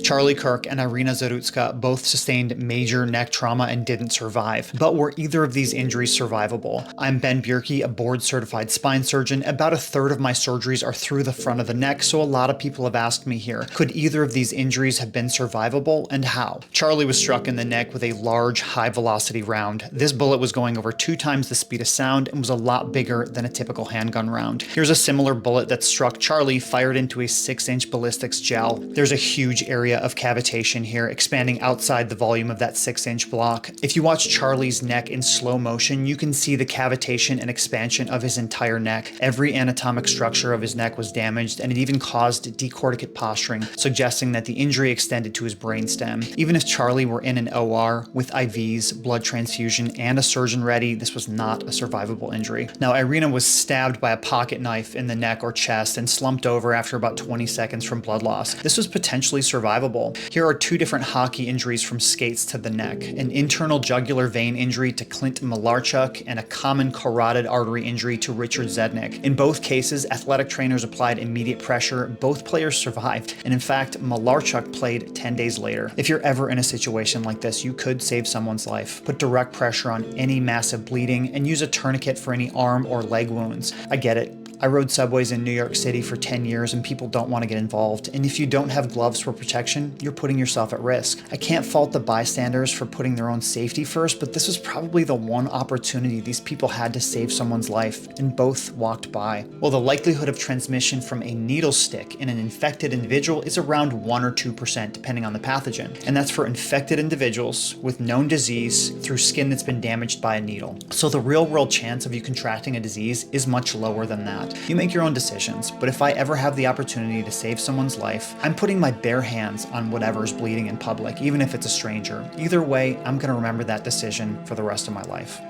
Charlie Kirk and Iryna Zarutska both sustained major neck trauma and didn't survive. But were either of these injuries survivable? I'm Ben Bierke, a board-certified spine surgeon. About a third of my surgeries are through the front of the neck, so a lot of people have asked me here, could either of these injuries have been survivable, and how? Charlie was struck in the neck with a large, high-velocity round. This bullet was going over 2 times the speed of sound and was a lot bigger than a typical handgun round. Here's a similar bullet that struck Charlie, fired into a 6-inch ballistics gel. There's a huge area of cavitation here, expanding outside the volume of that 6-inch block. If you watch Charlie's neck in slow motion, you can see the cavitation and expansion of his entire neck. Every anatomic structure of his neck was damaged, and it even caused decorticate posturing, suggesting that the injury extended to his brainstem. Even if Charlie were in an OR with IVs, blood transfusion, and a surgeon ready, this was not a survivable injury. Now, Iryna was stabbed by a pocket knife in the neck or chest and slumped over after about 20 seconds from blood loss. This was potentially survivable. Here are 2 different hockey injuries from skates to the neck: an internal jugular vein injury to Clint Malarchuk and a common carotid artery injury to Richard Zednik. In both cases, athletic trainers applied immediate pressure. Both players survived, and in fact, Malarchuk played 10 days later. If you're ever in a situation like this, you could save someone's life. Put direct pressure on any massive bleeding and use a tourniquet for any arm or leg wounds. I get it. I rode subways in New York City for 10 years and people don't want to get involved. And if you don't have gloves for protection, you're putting yourself at risk. I can't fault the bystanders for putting their own safety first, but this was probably the one opportunity these people had to save someone's life, and both walked by. Well, the likelihood of transmission from a needle stick in an infected individual is around 1 or 2% depending on the pathogen. And that's for infected individuals with known disease through skin that's been damaged by a needle. So the real world chance of you contracting a disease is much lower than that. You make your own decisions, but if I ever have the opportunity to save someone's life, I'm putting my bare hands on whatever's bleeding in public, even if it's a stranger. Either way, I'm going to remember that decision for the rest of my life.